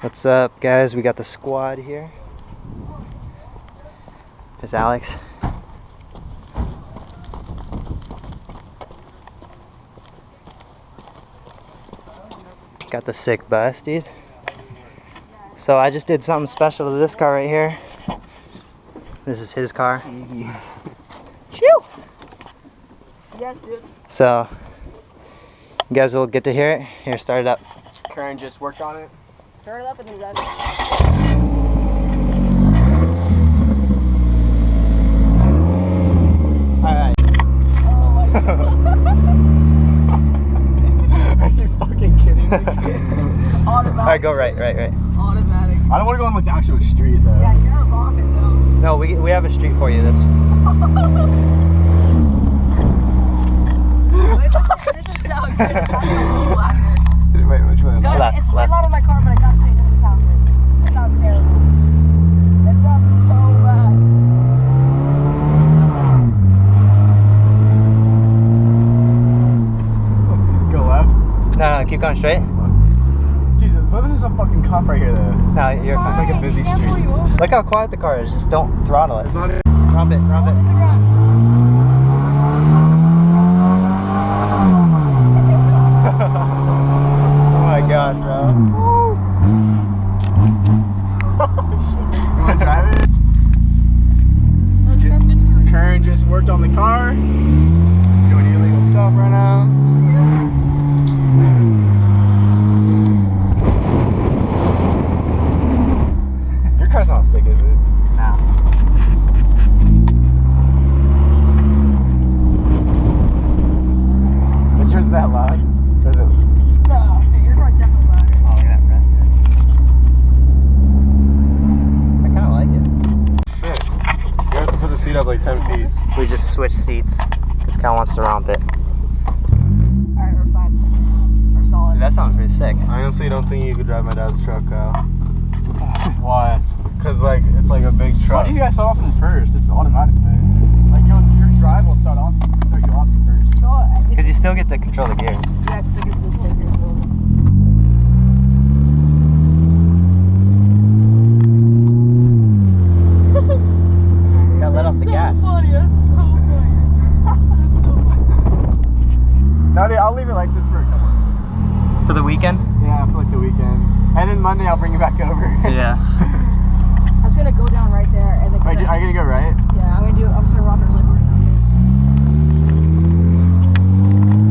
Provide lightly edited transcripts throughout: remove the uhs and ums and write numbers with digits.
What's up, guys? We got the squad here. There's Alex. Got the sick bus, dude. So I just did something special to this car right here. This is his car. Shoo! Yes, dude. So you guys will get to hear it. Here, start it up. Karen just worked on it. Start it up and then run. Alright. Oh my god. Are you fucking kidding me? Automatic. Alright, go right. Automatic. I don't want to go on like the actual street though. Yeah, you're not walking though. No, we have a street for you. That's Wait, it doesn't sound good. It sounds like a little louder. Wait, which one? Left, It's way left. loud in my car, but I gotta say it doesn't sound good. It sounds terrible. It sounds so bad. Go left. no, keep going straight. Dude, what if there's a fucking cop right here though? No, you're It's fine. like a busy Can't pull street. you over. Look how quiet the car is. Just don't throttle it. It's not it. Rump it. Hold the ground. Oh my god, bro. You want to drive it? Let's grab Pittsburgh. Karen just worked on the car. Doing illegal stuff right now. Your car's not slick, is it? No. Is yours that loud? Or is it? No, dude, your car's definitely louder. Oh, look at that breath. I kind of like it. Shit. You have to put the seat up like 10 feet. We just switched seats because Cal wants to romp it. Alright, we're fine. We're solid. Dude, that sounds pretty sick. I honestly don't think you could drive my dad's truck, Kyle. Why? Because like it's like a big truck. Why do you guys start off in first? It's automatic thing. Like your drive will start you off in first. No, Because you still get to control the gears. yeah, because I get the play here. You gotta let off the gas. Funny. That's so funny. That's so funny. No, dude, I'll leave it like this for a couple. For the weekend? Yeah, for like the weekend. And then Monday I'll bring it back over. Yeah. I was gonna go down right there and then. Wait, are you gonna go right? Yeah, I'm just gonna rock and live right down here.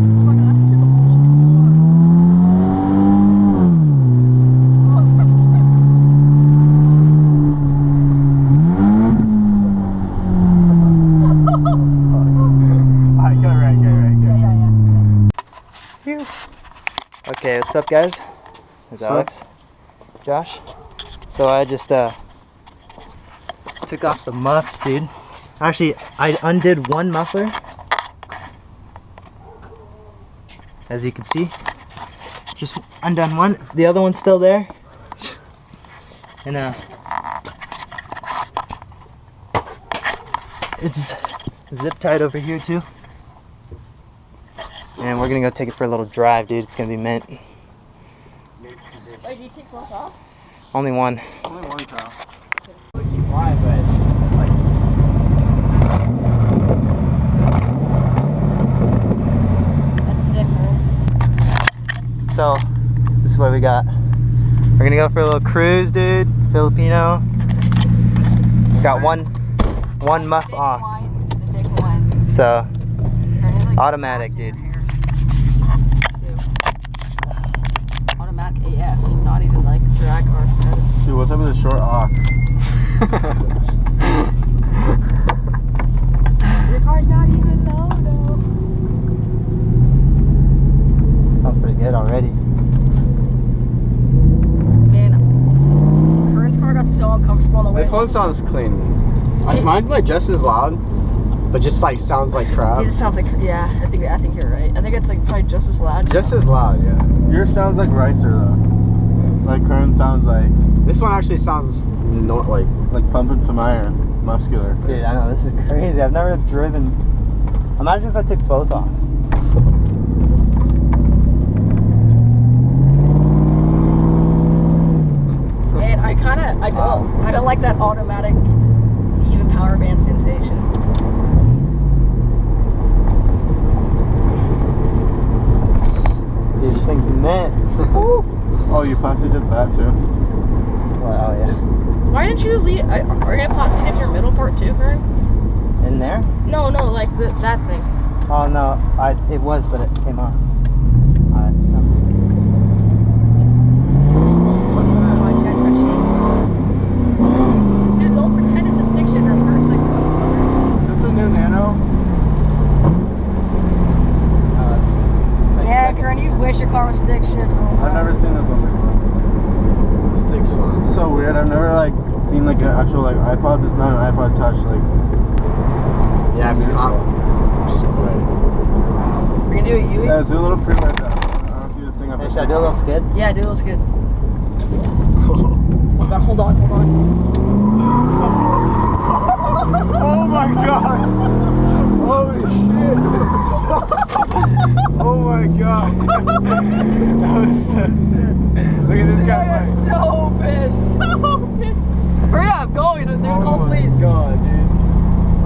Oh my god, that's such a Alright, go right. Yeah. Okay, what's up, guys? It's What's up? Alex. Josh. So I just took off the muffs, dude. Actually, I undid one muffler. As you can see. Just undone one. The other one's still there. And it's zip tied over here too. And we're gonna go take it for a little drive, dude. It's gonna be mint. Wait, do you take both off? Only one. Only one, Kyle. Why, but it's like That's sick, man. so. This is what we got. We're gonna go for a little cruise, dude. Filipino. Got one muff Big off. one, the big one. So There's, like, automatic, moss in dude. your hair, too. Automatic AF, not even like drag car status. Dude, what's up with the short ox? Your car's not even low, though. Sounds pretty good already. Man, Kern's car got so uncomfortable on the way. This one sounds clean. Mine like just as loud, but just like sounds like crap. It just sounds like, yeah, I think you're right. I think it's like probably just as loud. Just as loud, yeah. Yours sounds like Ricer though. Like Kern sounds like. This one actually sounds not like pumping some iron, muscular. Dude, I know, this is crazy. I've never driven. Imagine if I took both off. don't. I don't like that automatic even power band sensation. These things mint. Oh, you plastic dipped that too? Well, oh yeah. Why didn't you leave? Are you gonna plastic dip your middle part too, Karen? In there? No, like that thing. Oh no, it was, but it came off. Alright, so. Oh, you guys got shades? Dude, don't pretend it's a stick shift. That hurts like Is this a new Nano? yeah, Karen, you wish your car was stick shift. I've never seen this one before. The stick's fun. It's so weird. I've never like seen like an actual like iPod. This not an iPod Touch. Like. Yeah, if you caught just quit. We're gonna do a Yui? Yeah, let's do a little freeway drive. I don't see this thing up. Hey, should I do a little skid? Yeah, dude, looks good. Oh god, hold on. Oh my god! Holy shit! Oh my god! That was so sick. Look at this guy. I'm so pissed. Hurry up, go. They're called police. Oh my god, dude.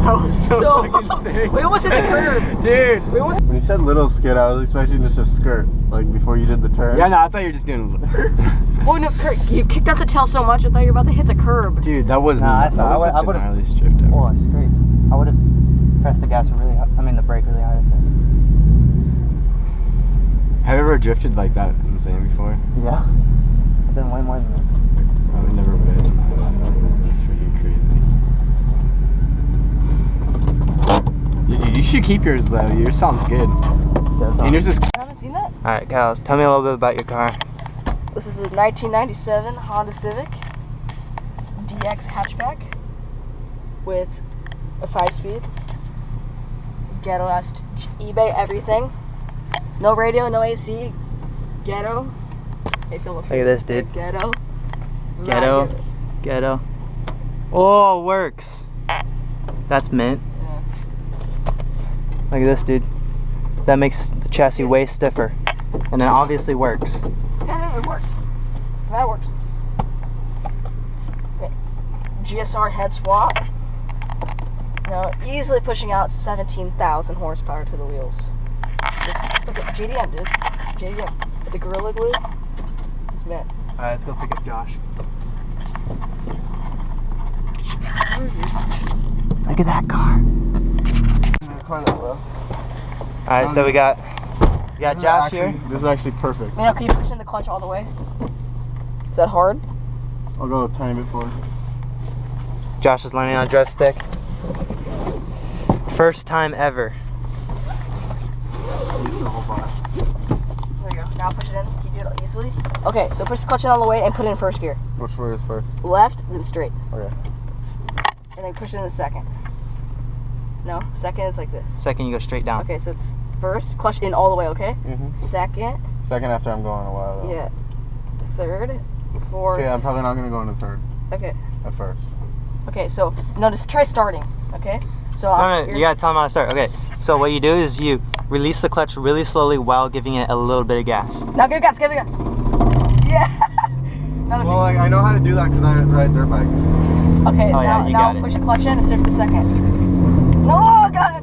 That was so fucking sick. We almost hit the curb. Dude! When you said little skid, I was expecting just a skirt, like before you did the turn. Yeah, no, I thought you were just doing. Oh no, Kurt, you kicked out the tail so much, I thought you were about to hit the curb. Dude, that was Nah, not. That was I like the would've- gnarliest drift ever. Oh, it's great. I would have pressed the gas really hard. I mean, the brake really hard. Have you ever drifted like that insane before? Yeah. I've done way more than that. I've never been. That's freaking crazy. You should keep yours though. Yours sounds good. And yours is. You haven't seen that? Alright, Kyle, tell me a little bit about your car. This is a 1997 Honda Civic. It's a DX hatchback with a 5-speed. Ghetto ass eBay everything. No radio, no AC. Ghetto. Hey, Philip. Look at this, dude. Ghetto. Ghetto. Not Ghetto. Oh, works. That's mint. Yeah. Look at this, dude. That makes the chassis way stiffer. And it obviously works. Yeah, it works. That works. Okay. GSR head swap. Now, easily pushing out 17,000 horsepower to the wheels. This, look at JDM, dude. JDM. With the Gorilla Glue. It's mint. Alright, let's go pick up Josh. Where is he? Look at that car. Alright, so we got Josh here. This is actually perfect. Now, can you push in the clutch all the way? Is that hard? I'll go a tiny bit forward. Josh is learning on a drift stick. First time ever. Use the whole bar. There you go. Now push it in. Can you do it easily? Okay, so push the clutch in all the way and put it in first gear. Which way is first? Left, then straight. Okay. And then push it in the second. No, second is like this. Second, you go straight down. Okay, so it's first, clutch in all the way, okay? Mm-hmm. Second, Second after I'm going a while though. yeah. Third, fourth. Okay, I'm probably not gonna go into third Okay. at first. Okay, so, no, just try starting, okay? So No, you gotta tell him how to start. Okay, so what you do is you release the clutch really slowly while giving it a little bit of gas. Now give it gas, give it gas. Yeah! Now Well, like I know how to do that because I ride dirt bikes. okay, Oh, yeah, now, you now got it. push the clutch in and shift the second. No, God,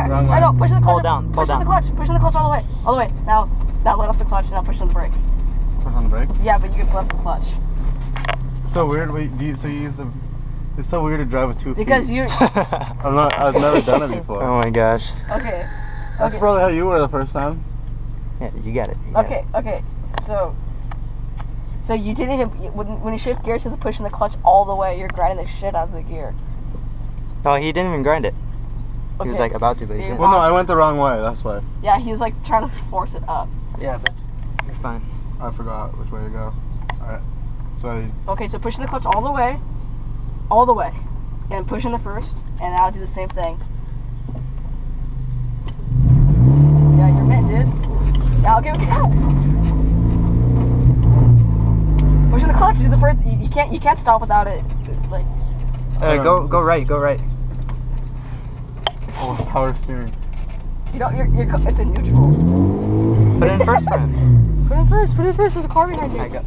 Wrong way. I know, push in the clutch. Pull down, pull push in down. the clutch, push in the clutch all the way. All the way. Now let off the clutch and now push on the brake. Push on the brake. Yeah, but you can flip the clutch. It's so weird. Wait, so you use the? It's so weird to drive with 2 feet. Because you, I've never done it before. Oh my gosh. okay. That's Okay. probably how you were the first time. Yeah, you got it. You got it. Okay, so you didn't even, when you shift gears to the pushing the clutch all the way, you're grinding the shit out of the gear. No, he didn't even grind it. He was Okay. like about to, but he Yeah. didn't. Well, no, I went the wrong way. That's why. Yeah, he was like trying to force it up. Yeah, but you're fine. I forgot which way to go. All right. So Okay, so pushing the clutch all the way, and pushing the first, and now do the same thing. Yeah, you're mint, dude. Now give it gas. Pushing the clutch is the first. You can't stop without it. Like, Go right, go right. oh, power steering. you don't. It's in neutral. Put it in first, friend. Put it in first. Put it in first. There's a car behind you. Alright, go.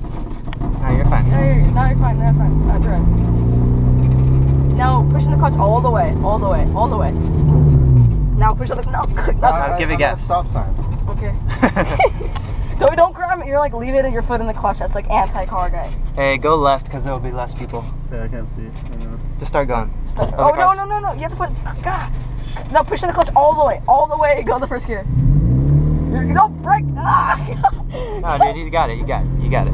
Alright, you're fine. fine. No, now you're fine. Now you're fine. Now drive. Now pushing the clutch all the way, all the way, all the way. Now push on the I'll give it gas. Stop sign. Okay. Don't grab it. You're like leaving your foot in the clutch. That's like anti-car guy. Hey, go left because there will be less people. Yeah, I can't see. Just start going. Oh no. You have to put. God. No, pushing the clutch all the way, all the way. Go to the first gear. No, brake. Ah. No, dude, he's got it. You got it. You got it.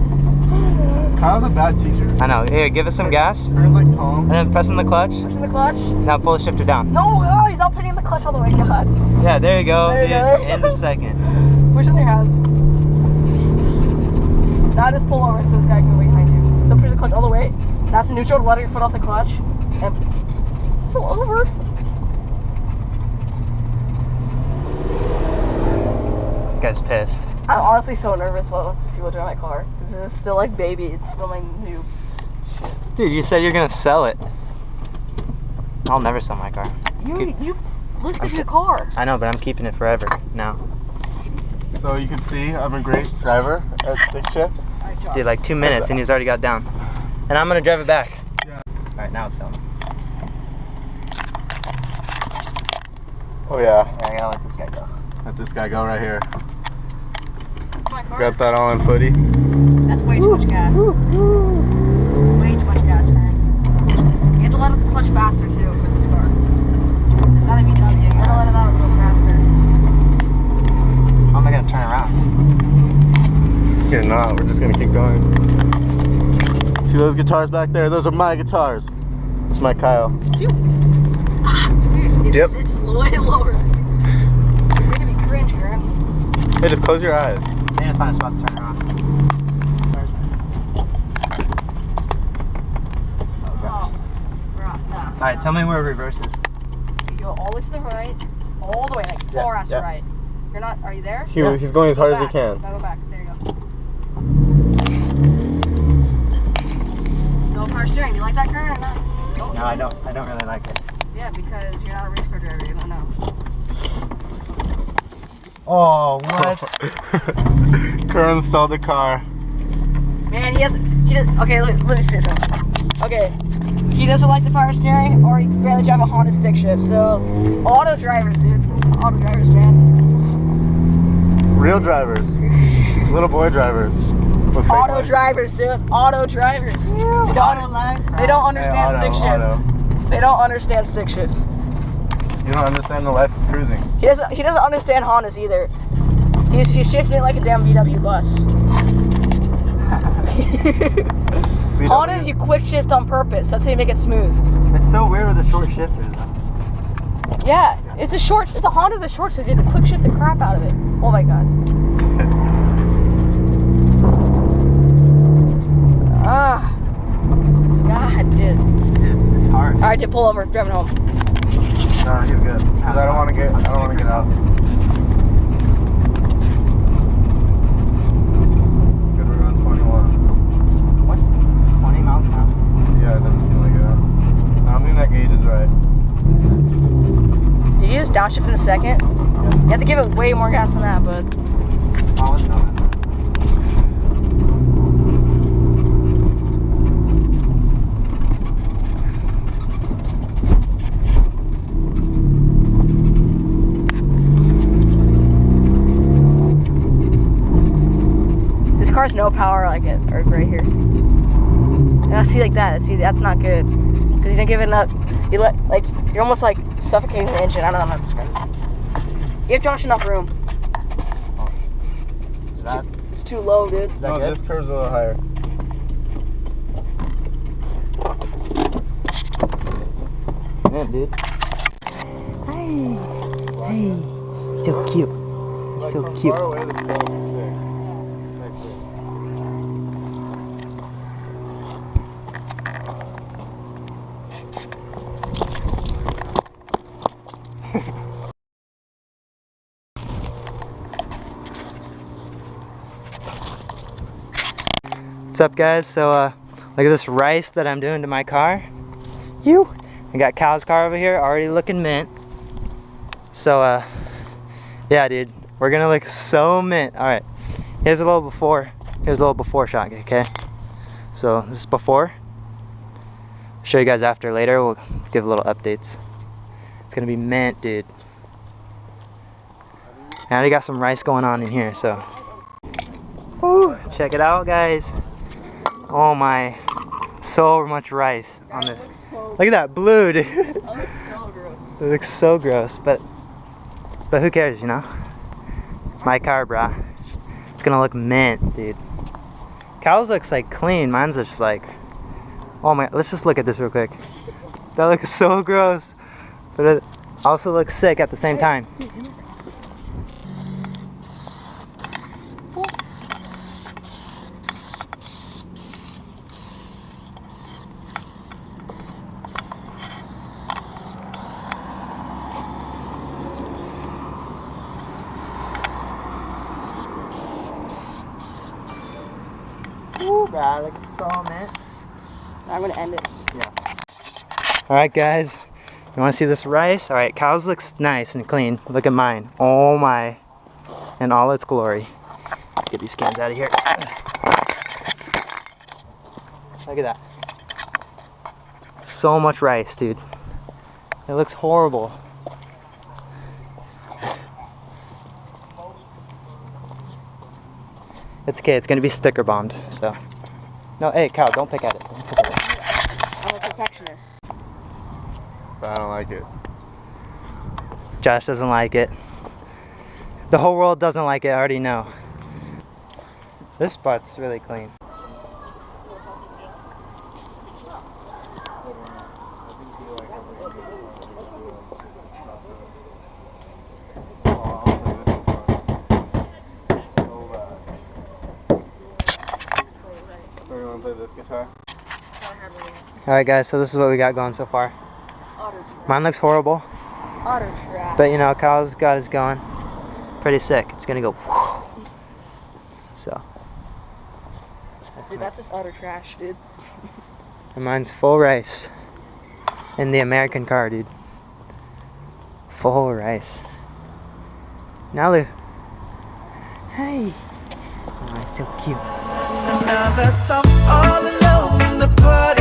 Kyle's a bad teacher. I know. Here, give us some gas. Turns like calm. And then pressing the clutch. Pushing the clutch. Now pull the shifter down. No, oh, he's not putting the clutch all the way. God. Yeah, there you go, There you dude. go. In the second. Push on your hands. Now just pull over so this guy can wait behind you. So push the clutch all the way. That's the neutral. Let your foot off the clutch. And pull over. Guy's pissed. I'm honestly so nervous when people drive my car. This is still like baby. It's still my new. Dude, you said you're gonna sell it. I'll never sell my car. You listed your car. I know, but I'm keeping it forever now. So you can see I'm a great driver at stick shift. Dude, like 2 minutes and he's already got down. And I'm gonna drive it back. Yeah. Alright, now it's filming. Oh yeah. I gotta let this guy go. Let this guy go right here. My car. Got that all in footy. That's way too much gas. Way too much gas, man. You have to let it clutch faster too with this car. It's not a VW. You gotta let it out a little faster. How am I gonna turn around? You're not. We're just gonna keep going. See those guitars back there? Those are my guitars. It's my Kyle. Dude, it's way lower than you. You're making me cringe, Karen. Hey, just close your eyes. I need to find a spot to turn around. Oh, nah. Alright, tell me where reverse is. You go all the way to the right, all the way, like far ass right. You're not. Are you there? He's going as hard as he Back. can. Now go back. There you go. No power steering. Do you like that, Karen, or not? No, I don't really like it. Yeah, because you're not a race car driver. You don't know. Oh, what? Karen stalled the car. Man, he does. Okay, let me say something. Okay, he doesn't like the power steering, or he can barely drive a Honda stick shift. So, auto drivers, dude. Auto drivers, man. Real drivers. Little boy drivers. With fake Auto lights. drivers, dude. Auto drivers. They don't understand Hey, stick shifts. They don't understand stick shift. You don't understand the life of cruising. He doesn't understand Hondas either. He's shifting it like a damn VW bus. Hondas, you quick shift on purpose. That's how you make it smooth. It's so weird with the short shifters though. Yeah, it's a Honda with a short shift. You have to quick shift the crap out of it. Oh my god. Ah. God, dude. It's hard. Alright, dude, pull over. Driving home. No, he's good. Cause I don't want to get out. Good, we're on 21. What? 20 miles an hour? Yeah, it doesn't seem like it. I don't think that gauge is right. Did you just downshift in the second? You have to give it way more gas than that, but Oh, it's not. this car's no power like it, or right here. And I see like that. See, that's not good. Because you didn't give it enough. You're almost like suffocating the engine. I don't know how to describe it. Give Josh enough room. It's too low, dude. No, this curve's a little higher. Yeah, dude. Hey, so cute. So cute. Far away, this girl is sick. What's up, guys? So look at this rice that I'm doing to my car. I got Cal's car over here already looking mint. So yeah, dude, we're gonna look so mint. All right, here's a little before shot, okay? So this is before. I'll show you guys after later. We'll give little updates. It's gonna be mint, dude. I already got some rice going on in here, so. Woo, check it out, guys. Oh my, so much rice on this. Look at that blue, dude. That looks so gross. It looks so gross, but who cares, you know? My car, brah. It's gonna look mint, dude. Cal's looks like clean. Mine's just like, oh my, let's just look at this real quick. That looks so gross, but it also looks sick at the same time. Ooh, bruh, look, it's so mint. I'm gonna end it. Yeah. Alright, guys. You want to see this rice? Alright, Cal's looks nice and clean. Look at mine. Oh my. In all its glory. Get these cans out of here. Look at that. So much rice, dude. It looks horrible. It's okay, it's gonna be sticker bombed, so. No, hey, Cal, don't pick at it. Don't pick at it. I'm a perfectionist. But I don't like it. Josh doesn't like it. The whole world doesn't like it, I already know. This spot's really clean. Where you want to play this guitar? Alright guys, so this is what we got going so far. Mine looks horrible, Utter trash. but you know, Kyle's got his going. Pretty sick. It's gonna go whoo. So. Dude, that's just utter trash, dude. And mine's full rice. In the American car, dude. Full rice. Now look. Hey. Oh, it's so cute. Now that I'm all alone in the party.